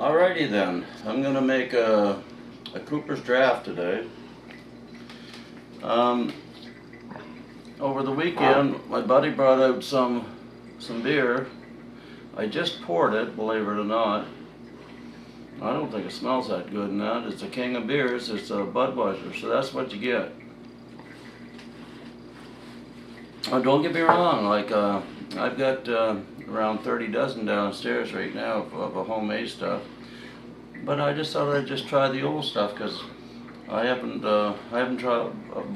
Alrighty then, I'm gonna make a Cooper's Draft today. Over the weekend, my buddy brought out some beer. I just poured it, believe it or not. I don't think it smells that good in that. It's a king of beers. It's a Budweiser, so that's what you get. Oh, don't get me wrong. Like I've got around 30 dozen downstairs right now of a homemade stuff. But I just thought I'd just try the old stuff because I haven't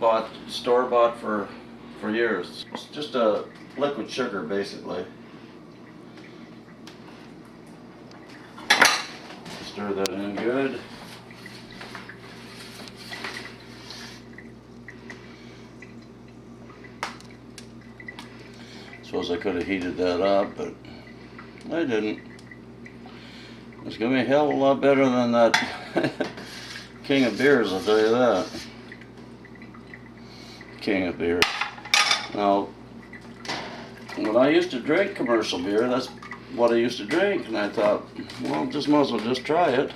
bought store-bought for years. It's just a liquid sugar basically. Stir that in good. Suppose I could have heated that up, but I didn't. It's gonna be a hell of a lot better than that king of beers, I'll tell you that. King of beer. Now, when I used to drink commercial beer, that's what I used to drink, and I thought, well, just might as well just try it.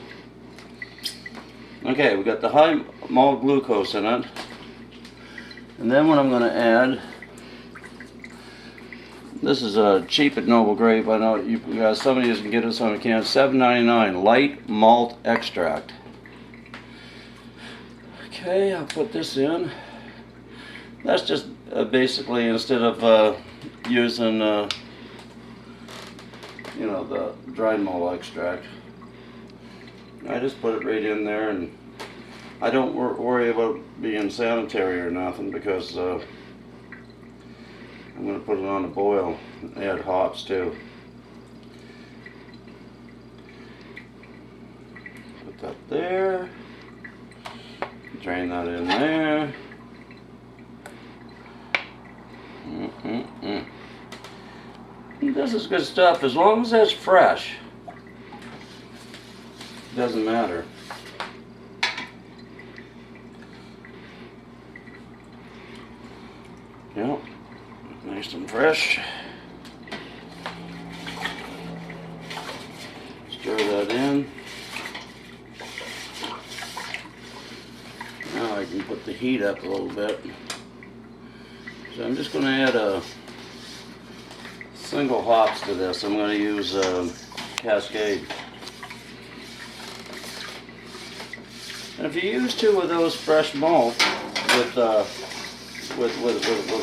Okay, we got the high malt glucose in it, and then what I'm going to add. This is cheap at Noble Grape. I know you guys, some of you can get it, some of you can't. $7.99 light malt extract. Okay, I'll put this in. That's just basically instead of using you know, the dried malt extract, I just put it right in there, and I don't worry about being sanitary or nothing because I'm going to put it on a boil and add hops too. Put that there. Drain that in there. This is good stuff as long as it's fresh. Doesn't matter. Yep. Nice and fresh. Stir that in. Now I can put the heat up a little bit. So I'm just going to add a single hops to this. I'm going to use Cascade. And if you use two of those fresh malt with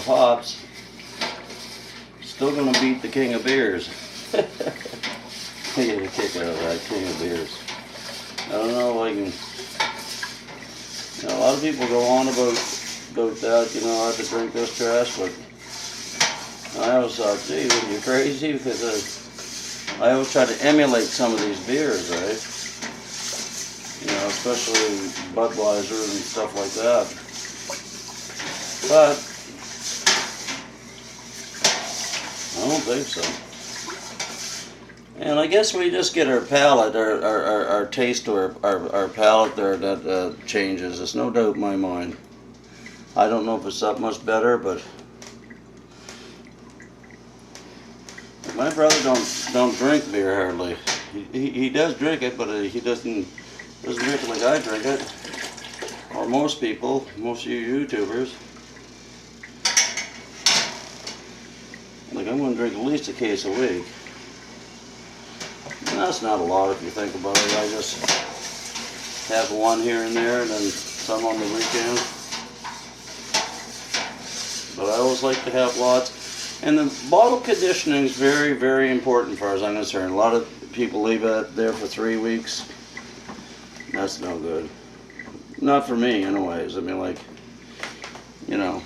hops, still going to beat the king of beers. I get a kick out of that king of beers. I don't know if I can. You know, a lot of people go on about that. You know, I have to drink this trash, but I always thought, gee, are you crazy? Because I always try to emulate some of these beers, right? You know, especially Budweiser and stuff like that. But I don't think so. And I guess we just get our palate, our taste, or our palate there that changes. There's no doubt in my mind. I don't know if it's that much better, but my brother don't drink beer hardly. He does drink it, but he doesn't drink it like I drink it, or most people, most of you YouTubers. Like I'm going to drink at least a case a week. And that's not a lot if you think about it. I just have one here and there, and then some on the weekend. But I always like to have lots. And the bottle conditioning is very, very important as far as I'm concerned. A lot of people leave it there for 3 weeks. That's no good. Not for me, anyways. I mean, like, you know,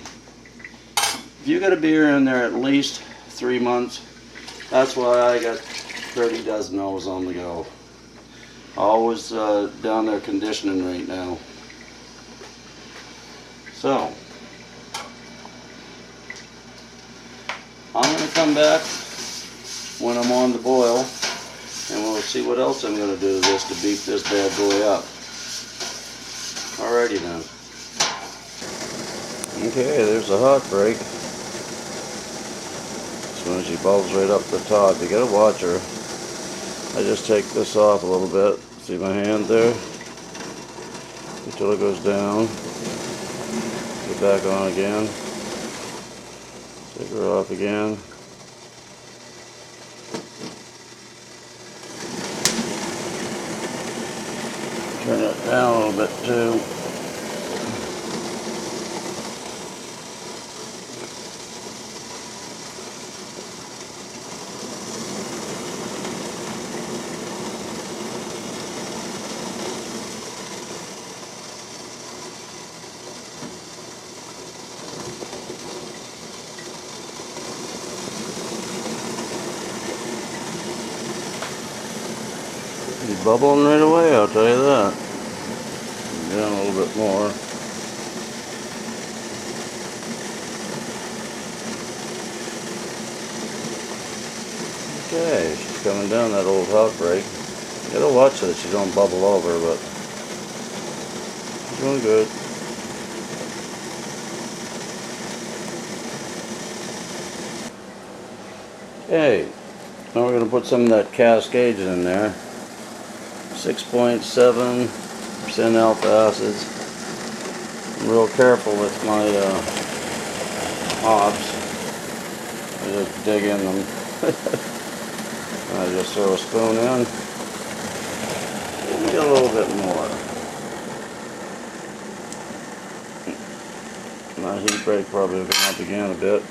if you got a beer in there at least 3 months, that's why I got 30 dozen of those on the go. Always down there conditioning right now. So, I'm going to come back when I'm on the boil, and we'll see what else I'm going to do to this to beat this bad boy up. Alrighty then. Okay, there's a hot break. As soon as she bubbles right up the top, you gotta watch her. I just take this off a little bit. See my hand there? Until it goes down. Get back on again. Take her off again. Turn it down a little bit too. He's bubbling right away, I'll tell you that. Down a little bit more. Okay, she's coming down that old hot break. You gotta watch that she don't bubble over, but she's doing good. Okay, now we're gonna put some of that Cascade in there. 6.7% alpha acids. I'm real careful with my hops. I just dig in them. I just throw a spoon in. Maybe a little bit more. My heat break probably will come up again a bit.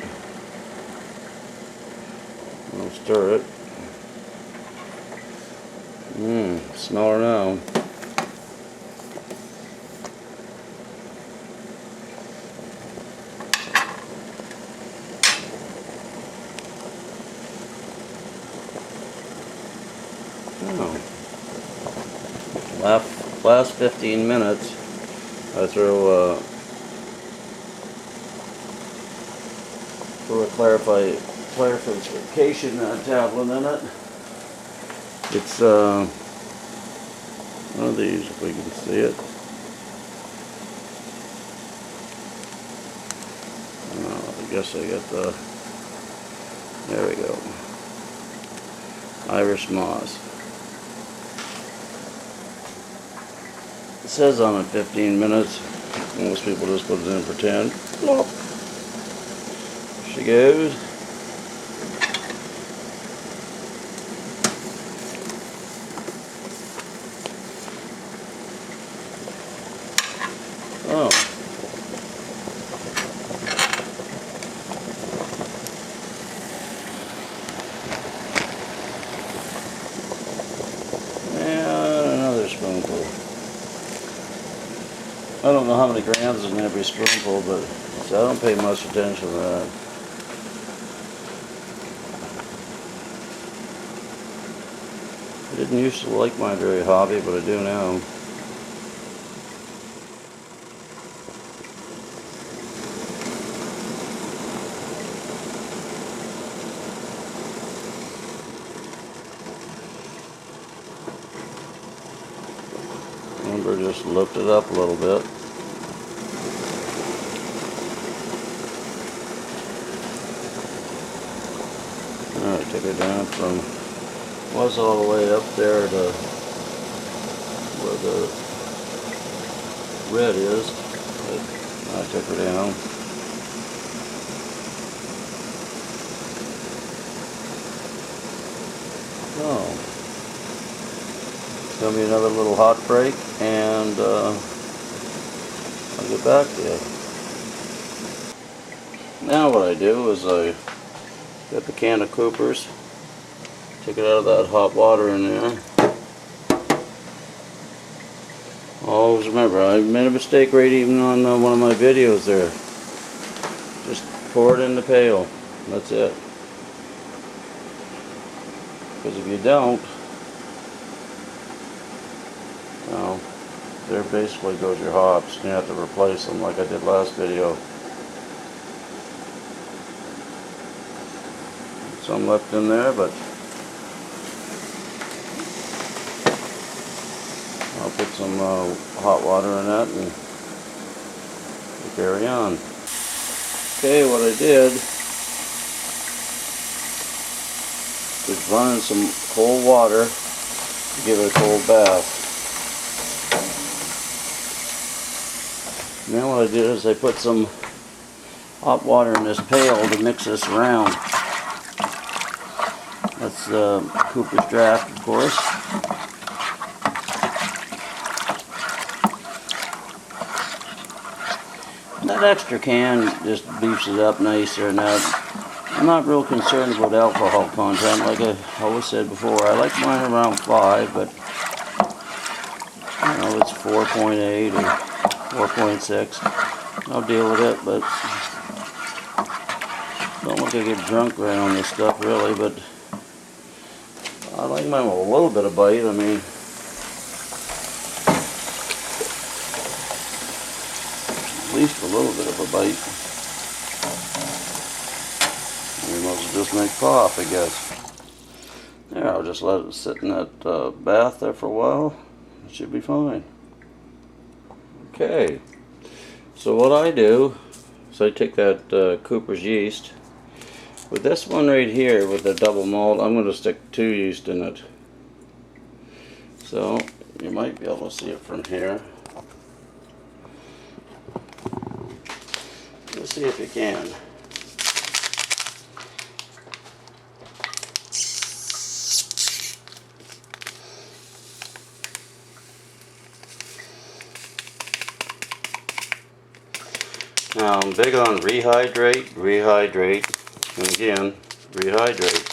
I'll stir it. Smell her now. Last 15 minutes, I throw a clarification tablet in it. It's one of these, if we can see it. I guess I got the, there we go. Irish moss. It says on it 15 minutes. Most people just put it in for 10. Plop. She goes. Oh. And another spoonful. I don't know how many grams is in every spoonful, but so I don't pay much attention to that. I didn't used to like mine very hoppy, but I do now. Remember, just lift it up a little bit. Alright, take it down from, was all the way up there to where the red is. But I took her down. Oh. It's going to be another little hot break, and I'll get back to you. Now what I do is I get the can of Cooper's, take it out of that hot water in there. Always remember, I made a mistake right even on one of my videos there. Just pour it in the pail. That's it. Because if you don't, well, there basically goes your hops, and you have to replace them like I did last video. Some left in there, but I'll put some hot water in that and we'll carry on. Okay, what I did is run in some cold water to give it a cold bath. And then what I did is I put some hot water in this pail to mix this around. That's Cooper's Draught, of course. And that extra can just beefs it up nicer. And I'm not real concerned about alcohol content. Like I always said before, I like mine around 5, but I don't know if it's 4.8 or 4.6. I'll deal with it, but don't look like I get drunk right on this stuff really, but I like mine with a little bit of bite. I mean, at least a little bit of a bite. You must just make pop, I guess. There, I'll just let it sit in that bath there for a while. It should be fine. Okay, so what I do is I take that Cooper's yeast. With this one right here, with the double malt, I'm going to stick 2 yeast in it. So, you might be able to see it from here. Let's see if you can. Now, I'm big on rehydrate, and again, rehydrate.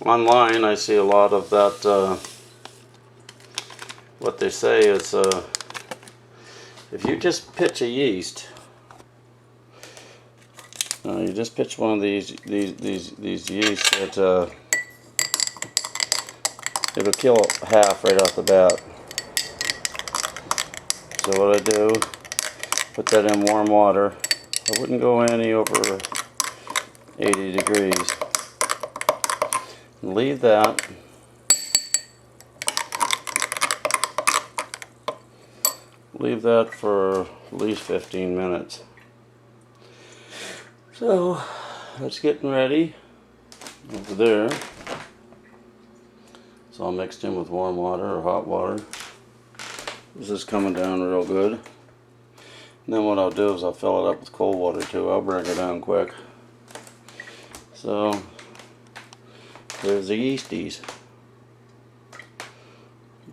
Online, I see a lot of that, what they say is, if you just pitch a yeast, you just pitch one of these yeast, that it'll kill half right off the bat. So what I do, put that in warm water. I wouldn't go any over 80 degrees. And leave that. Leave that for at least 15 minutes. So that's getting ready over there. It's all mixed in with warm water or hot water. This is coming down real good. And then what I'll do is I'll fill it up with cold water too. I'll bring it down quick. So there's the yeasties.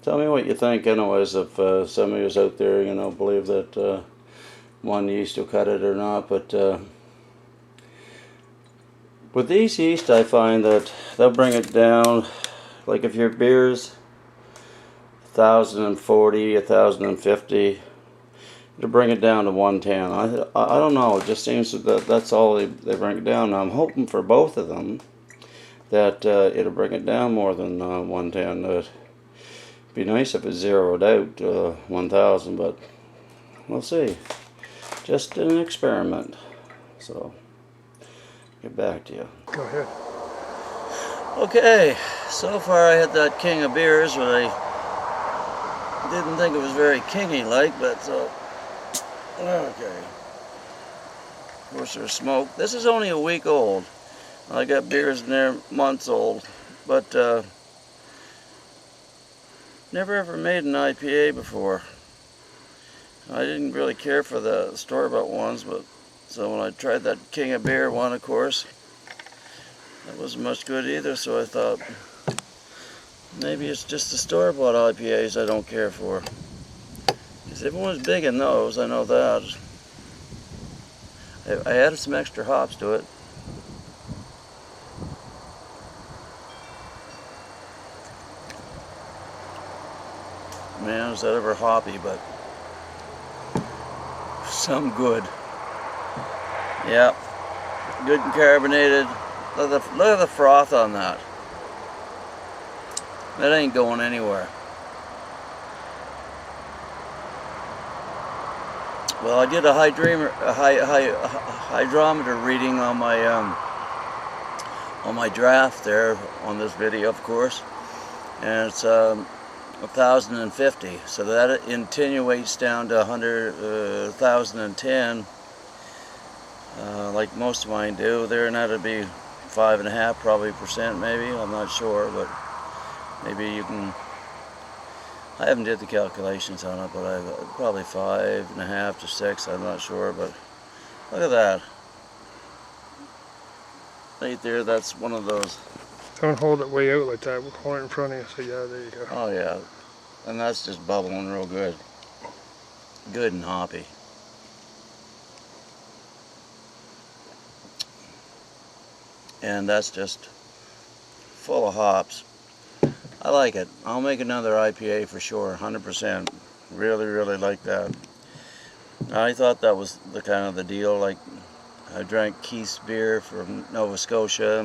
Tell me what you think anyways, if some of you out there, you know, believe that one yeast will cut it or not. But with these yeast, I find that they'll bring it down. Like if your beer's 1,040, 1,050, it'll bring it down to 110. I don't know, it just seems that that's all they bring it down. Now, I'm hoping for both of them that it'll bring it down more than 110. It'd be nice if it zeroed out 1,000, but we'll see. Just an experiment. So, get back to you. Go ahead. Okay, so far I had that king of beers, but I didn't think it was very kingy like, but so okay. Of course there's smoke. This is only a week old. I got beers in there months old, but never ever made an IPA before. I didn't really care for the store-bought ones, but so when I tried that king of beer one, of course, that wasn't much good either, so I thought maybe it's just the store-bought IPAs I don't care for. Because everyone's big in those, I know that. I added some extra hops to it. Man, is that ever hoppy, but some good. Yep, good and carbonated. Look at the froth on that. That ain't going anywhere. Well, I did a hydrometer reading on my draft there on this video, of course, and it's 1,050. So that attenuates down to 1,010, like most of mine do there, and that'd be 5.5 probably percent, maybe. I'm not sure, but maybe you can. I haven't did the calculations on it, but I probably 5.5 to 6. I'm not sure, but look at that. Right there, that's one of those. Don't hold it way out like that. We'll hold it in front of you. So yeah, there you go. Oh yeah, and that's just bubbling real good. Good and hoppy. And that's just full of hops. I like it. I'll make another IPA for sure, 100%. Really, really like that. I thought that was the kind of the deal. Like, I drank Yeast beer from Nova Scotia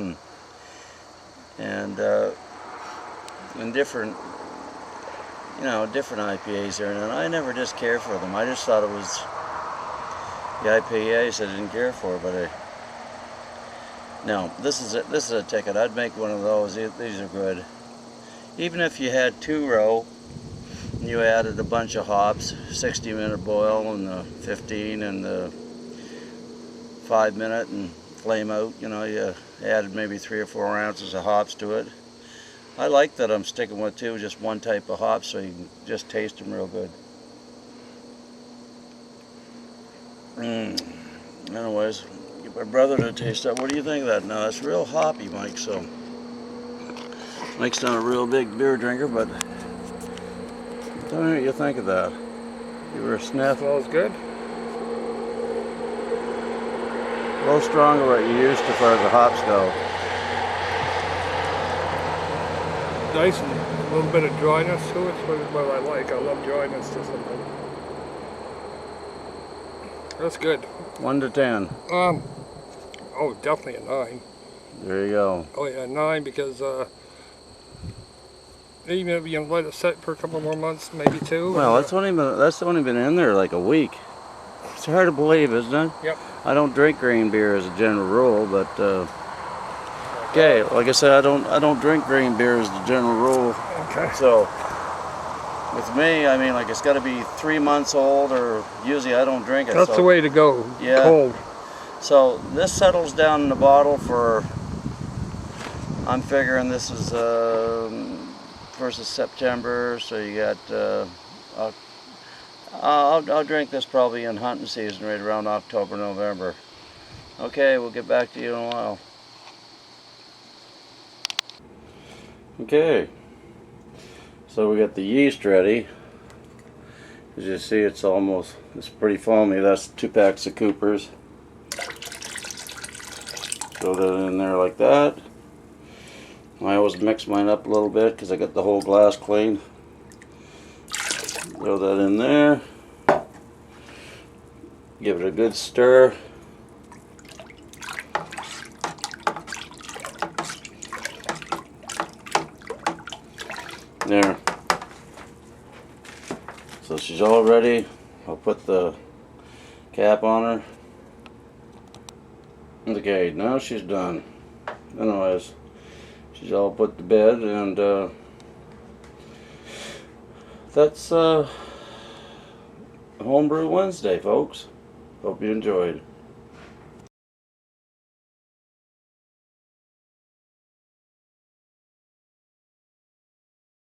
and different, different IPAs there, and I never just cared for them. I just thought it was the IPAs I didn't care for, but no, this is a ticket. I'd make one of those. These are good. Even if you had 2-row, you added a bunch of hops, 60-minute boil and the 15 and the 5-minute and flame out. You added maybe 3 or 4 ounces of hops to it. I like that I'm sticking with just one type of hops, so you can just taste them real good. Anyways, get my brother to taste that. What do you think of that? Now, that's real hoppy, Mike, so Mike's not a real big beer drinker, but tell me what you think of that. Give her a sniff. Smells good. A little stronger what you used as far as the hops go. Nice and a little bit of dryness to it. That's what I like. I love dryness to something. That's good. 1 to 10. Oh, definitely a 9. There you go. Oh yeah, 9 because even if you let it sit for a couple more months, maybe 2. Well, that's only been in there like a week. It's hard to believe, isn't it? Yep. I don't drink green beer as a general rule, but okay, like I said, I don't drink green beer as the general rule. Okay. So with me, I mean, like, it's got to be 3 months old, or usually I don't drink it. That's the way to go. Yeah. Cold. So this settles down in the bottle for, I'm figuring this is 1st of September, so you got, I'll drink this probably in hunting season right around October, November. Okay, we'll get back to you in a while. Okay, so we got the yeast ready. As you see, it's pretty foamy. That's 2 packs of Coopers. Throw that in there like that. I always mix mine up a little bit because I got the whole glass clean. Throw that in there. Give it a good stir. There. So she's all ready. I'll put the cap on her. Okay, now she's done. Anyways, she's all put to bed, and that's Homebrew Wednesday, folks. Hope you enjoyed.